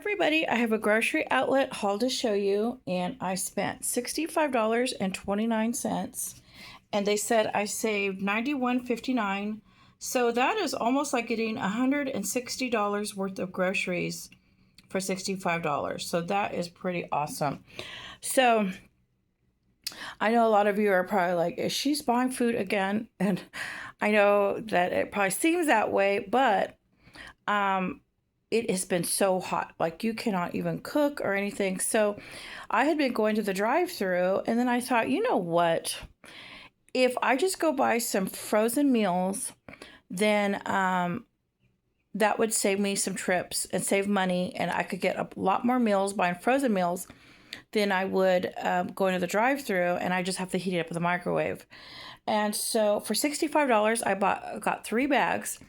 Everybody, I have a grocery outlet haul to show you, and I spent $65.29, and they said I saved $91.59. So that is almost like getting $160 worth of groceries for $65. So that is pretty awesome. So I know a lot of you are probably like, is she buying food again? And I know that it probably seems that way, but um it has been so hot, like you cannot even cook or anything. So I had been going to the drive-through, and then I thought, you know what, if I just go buy some frozen meals, then that would save me some trips and save money, and I could get a lot more meals buying frozen meals than I would go into the drive-through, and I just have to heat it up with the microwave. And so for $65 got 3 bags.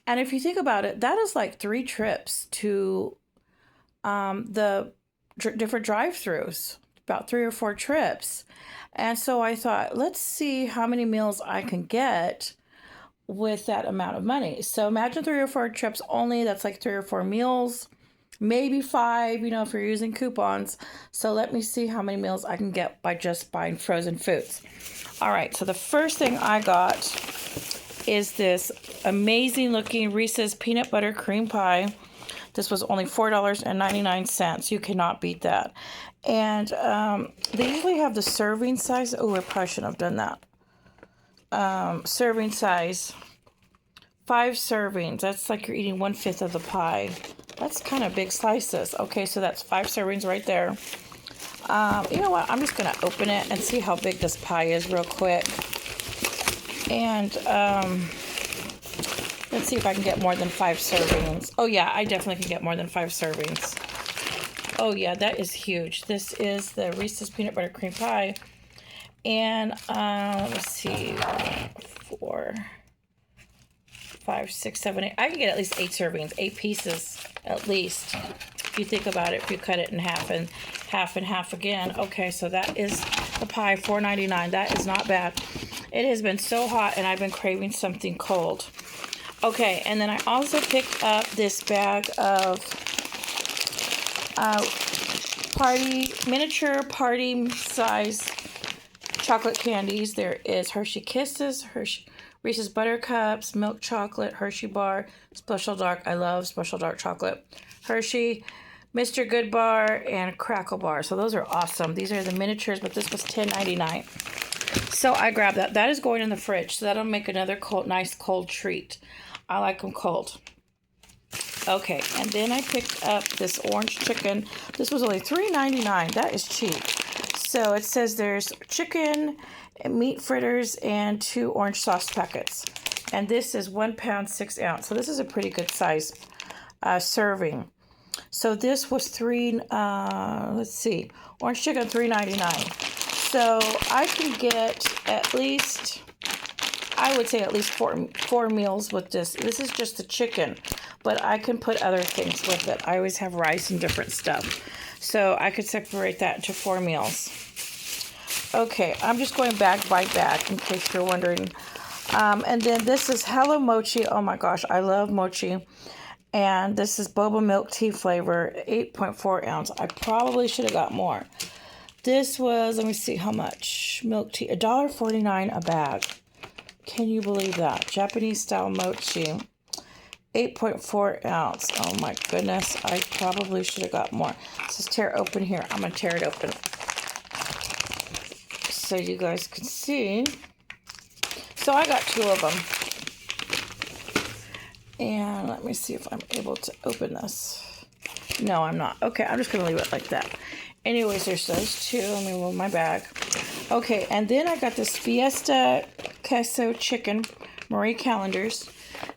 And if you think about it, that is like 3 trips to the different drive-throughs, about 3 or 4 trips. And so I thought, let's see how many meals I can get with that amount of money. So imagine 3 or 4 trips only. That's like 3 or 4 meals, maybe 5, if you're using coupons. So let me see how many meals I can get by just buying frozen foods. All right, so the first thing I got is this amazing looking Reese's peanut butter cream pie. This was only $4.99. You cannot beat that. And they usually have the serving size. Oh, I probably shouldn't have done that. Serving size, 5 servings. That's like you're eating 1/5 of the pie. That's kind of big slices. Okay, so that's 5 servings right there. You know what? I'm just going to open it and see how big this pie is real quick. And let's see if I can get more than 5 servings. Oh yeah, I definitely can get more than 5 servings. Oh yeah, that is huge. This is the Reese's peanut butter cream pie. And let's see, 4, 5, 6, 7, 8. I can get at least 8 servings, 8 pieces at least. If you think about it, if you cut it in half and half again. Okay, so that is the pie, $4.99. That is not bad. It has been so hot, and I've been craving something cold. Okay, and then I also picked up this bag of miniature party size chocolate candies. There is Hershey Kisses, Reese's Buttercups, milk chocolate, Hershey bar, Special Dark. I love Special Dark chocolate. Hershey, Mr. Good bar, and Crackle bar. So those are awesome. These are the miniatures, but this was $10.99. So I grabbed that. That is going in the fridge. So that'll make another nice cold treat. I like them cold. Okay, and then I picked up this orange chicken. This was only $3.99. That is cheap. So it says there's chicken, meat fritters, and 2 orange sauce packets. And this is 1 pound, 6 ounce. So this is a pretty good size serving. So this was let's see, orange chicken, $3.99. So I can get at least, I would say at least four meals with this. This is just the chicken, but I can put other things with it. I always have rice and different stuff. So I could separate that into 4 meals. Okay, I'm just going bag by bag in case you're wondering. And then this is Hello Mochi. Oh my gosh, I love mochi. And this is boba milk tea flavor, 8.4 ounce. I probably should have got more. This was, let me see how much. Milk tea, $1.49 a bag. Can you believe that? Japanese style mochi, 8.4 ounce. Oh my goodness, I probably should have got more. Let's just tear it open here. I'm going to tear it open so you guys can see. So I got 2 of them. And let me see if I'm able to open this. No, I'm not. Okay, I'm just going to leave it like that. Anyways, there's those 2. Let me move my bag. Okay, and then I got this Fiesta Queso Chicken Marie Callender's.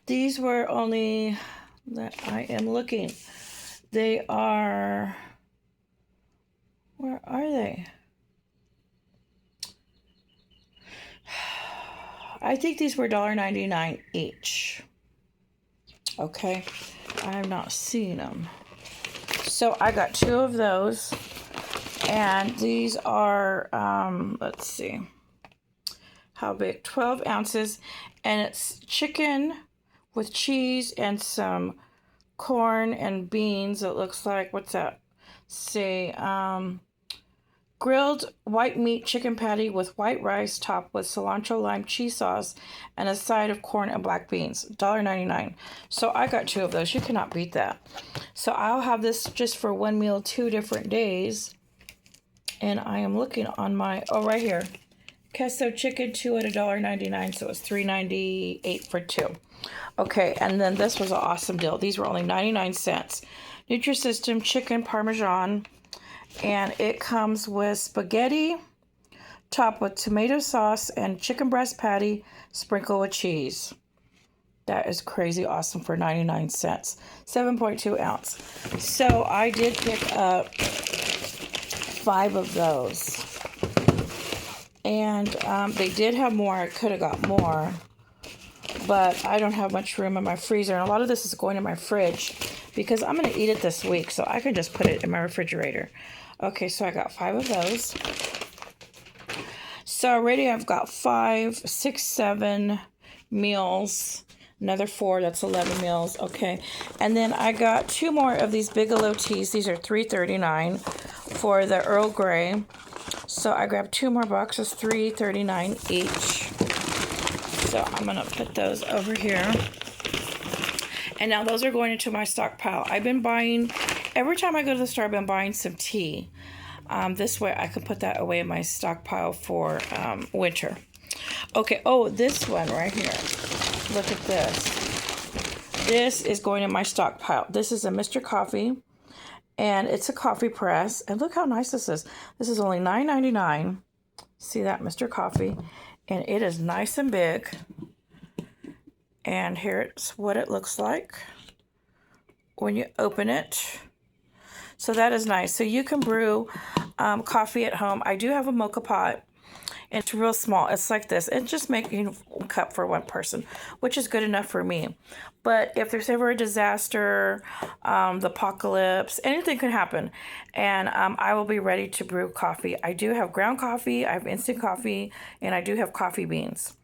These were only, that I am looking. They are, where are they? I think these were $1.99 each. Okay, I'm not seeing them. So I got 2 of those. And these are, let's see, how big? 12 ounces. And it's chicken with cheese and some corn and beans. It looks like, what's that? Say, grilled white meat chicken patty with white rice topped with cilantro lime cheese sauce and a side of corn and black beans. $1.99. So I got 2 of those. You cannot beat that. So I'll have this just for one meal 2 different days. And I am looking on my, oh, right here. Queso chicken 2 at $1.99. So it's $3.98 for 2. Okay, and then this was an awesome deal. These were only 99 cents. Nutrisystem chicken parmesan. And it comes with spaghetti topped with tomato sauce and chicken breast patty sprinkled with cheese. That is crazy awesome for 99 cents. 7.2 ounce. So I did pick up 5 of those. And they did have more. I could have got more. But I don't have much room in my freezer. And a lot of this is going in my fridge because I'm going to eat it this week. So I can just put it in my refrigerator. Okay, so I got 5 of those. So already I've got 5, 6, 7 meals. Another 4, that's 11 meals. Okay, and then I got 2 more of these Bigelow teas. These are $3.39 for the Earl Grey. So I grabbed 2 more boxes, $3.39 each. So I'm going to put those over here. And now those are going into my stockpile. I've been buying, every time I go to the store, I've been buying some tea. This way I can put that away in my stockpile for winter. Okay, oh, this one right here. Look at this. This is going in my stockpile. This is a Mr. Coffee, and it's a coffee press. And look how nice this is. This is only $9.99. See that, Mr. Coffee? And it is nice and big. And here's what it looks like when you open it. So that is nice. So you can brew coffee at home. I do have a mocha pot. It's real small. It's like this. It's just making a cup for one person, which is good enough for me. But if there's ever a disaster, the apocalypse, anything could happen. And I will be ready to brew coffee. I do have ground coffee, I have instant coffee, and I do have coffee beans.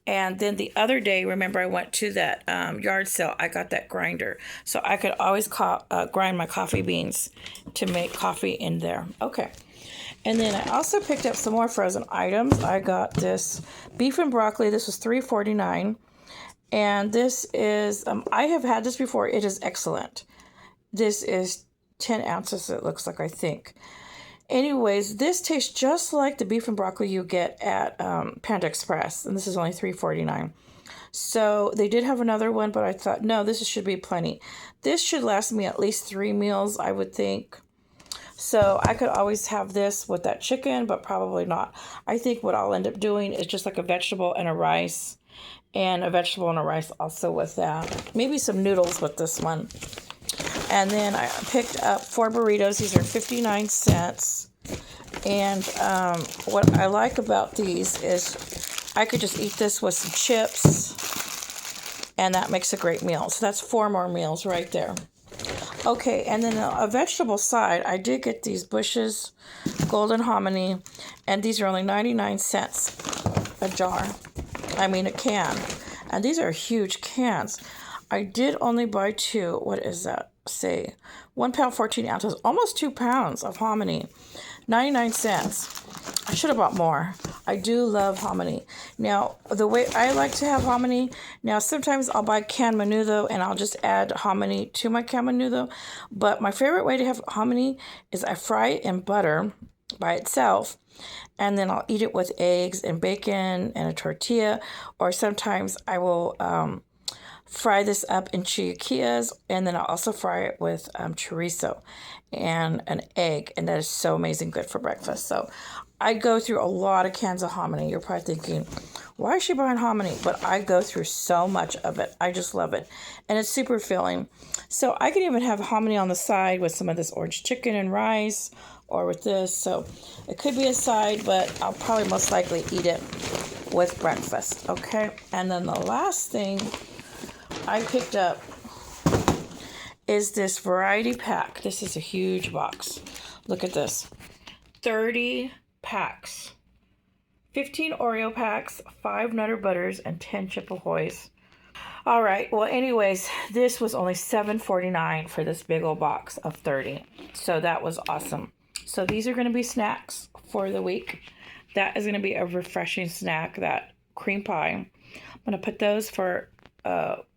And then the other day, remember I went to that yard sale, I got that grinder. So I could always grind my coffee beans to make coffee in there. Okay. And then I also picked up some more frozen items. I got this beef and broccoli. This was $3.49. And this is, I have had this before. It is excellent. This is 10 ounces, it looks like, I think. Anyways, this tastes just like the beef and broccoli you get at Panda Express. And this is only $3.49. So they did have another one, but I thought, no, this should be plenty. This should last me at least 3 meals, I would think. So I could always have this with that chicken, but probably not. I think what I'll end up doing is just like a vegetable and a rice. And a vegetable and a rice also with that. Maybe some noodles with this one. And then I picked up 4 burritos. These are 59 cents. And what I like about these is I could just eat this with some chips. And that makes a great meal. So that's 4 more meals right there. Okay, and then a vegetable side, I did get these Bush's Golden Hominy. And these are only 99 cents a jar. I mean a can. And these are huge cans. I did only buy 2. What is that? Say 1 pound 14 ounces, almost 2 pounds of hominy, 99 cents. I should have bought more. I do love hominy. Now, the way I like to have hominy, now sometimes I'll buy canned menudo and I'll just add hominy to my canned menudo. But my favorite way to have hominy is I fry it in butter by itself. And then I'll eat it with eggs and bacon and a tortilla. Or sometimes I will fry this up in chilaquiles, and then I'll also fry it with chorizo and an egg, and that is so amazing good for breakfast. So I go through a lot of cans of hominy. You're probably thinking, why is she buying hominy? But I go through so much of it. I just love it, and it's super filling. So I can even have hominy on the side with some of this orange chicken and rice, or with this. So it could be a side, but I'll probably most likely eat it with breakfast. Okay, and then the last thing I picked up is this variety pack. This is a huge box. Look at this. 30 packs. 15 Oreo packs, 5 Nutter Butters, and 10 Chip Ahoys. All right. Well, anyways, this was only $7.49 for this big old box of 30. So that was awesome. So these are going to be snacks for the week. That is going to be a refreshing snack, that cream pie. I'm going to put those for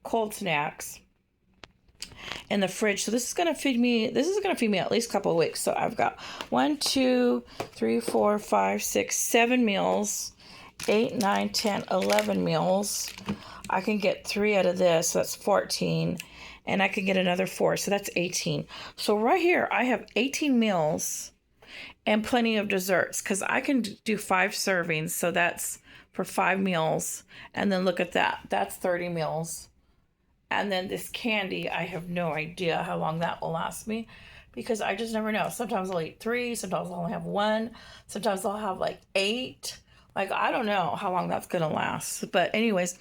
cold snacks in the fridge. So this is going to feed me, at least a couple of weeks. So I've got 1, 2, 3, 4, 5, 6, 7 meals, 8, 9, 10, 11 meals. I can get 3 out of this, so that's 14. And I can get another 4, so that's 18. So right here, I have 18 meals and plenty of desserts, because I can do 5 servings, so that's for 5 meals. And then look at that, that's 30 meals. And then this candy, I have no idea how long that will last me, because I just never know. Sometimes I'll eat 3, sometimes I'll only have 1, sometimes I'll have like 8. Like, I don't know how long that's gonna last. But anyways,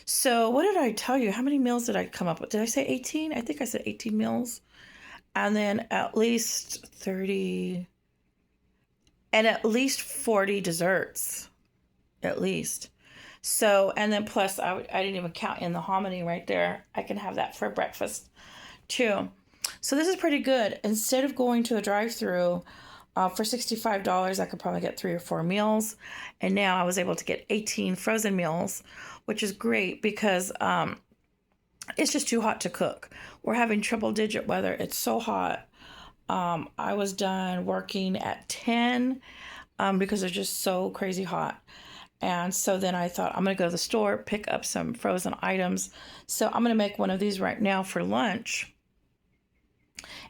so what did I tell you? How many meals did I come up with? Did I say 18? I think I said 18 meals. And then at least 30, and at least 40 desserts, at least. So, and then plus, I didn't even count in the hominy right there. I can have that for breakfast too. So this is pretty good. Instead of going to the drive-thru for $65, I could probably get 3 or 4 meals. And now I was able to get 18 frozen meals, which is great because it's just too hot to cook. We're having triple-digit weather. It's so hot. I was done working at 10 because it's just so crazy hot. And so then I thought, I'm going to go to the store, pick up some frozen items. So I'm going to make one of these right now for lunch.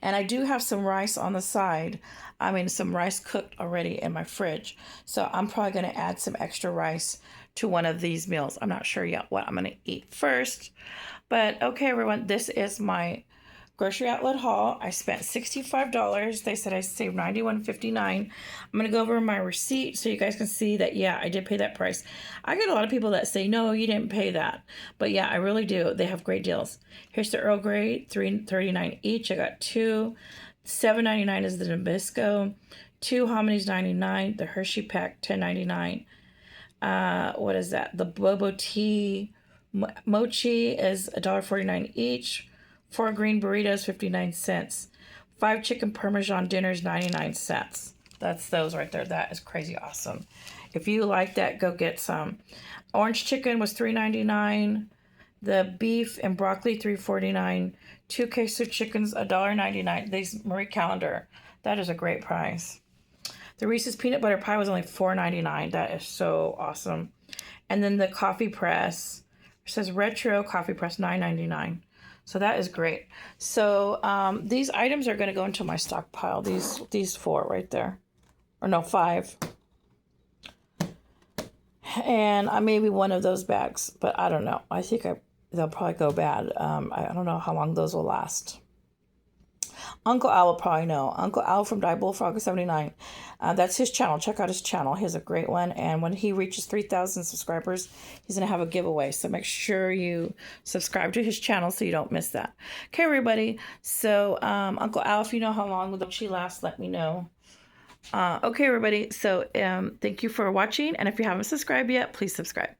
And I do have some rice on the side. I mean, some rice cooked already in my fridge. So I'm probably going to add some extra rice to one of these meals. I'm not sure yet what I'm going to eat first. But okay, everyone, this is my grocery outlet haul. I spent $65. They said I saved $91.59. I'm going to go over my receipt so you guys can see that, yeah, I did pay that price. I get a lot of people that say, no, you didn't pay that. But yeah, I really do. They have great deals. Here's the Earl Grey, $3.39 each. I got 2. $7.99 is the Nabisco. 2 hominies, $99. The Hershey pack, $10.99. What is that? The Bobo Tea Mochi is $1.49 each. 4 green burritos, 59 cents. 5 chicken Parmesan dinners, 99 cents. That's those right there. That is crazy awesome. If you like that, go get some. Orange chicken was $3.99. The beef and broccoli, $3.49. 2 queso chickens, $1.99. These Marie Calendar. That is a great price. The Reese's peanut butter pie was only $4.99. That is so awesome. And then the coffee press. It says retro coffee press, $9.99. So that is great. So these items are going to go into my stockpile. These 4 right there. Or no, 5. And I maybe one of those bags, but I don't know. I think they'll probably go bad. I don't know how long those will last. Uncle Al will probably know. Uncle Al from Die Bullfrog 79. That's his channel. Check out his channel. He has a great one. And when he reaches 3,000 subscribers, he's going to have a giveaway. So make sure you subscribe to his channel so you don't miss that. Okay, everybody. So Uncle Al, if you know how long the she lasts, let me know. Okay, everybody. So thank you for watching. And if you haven't subscribed yet, please subscribe.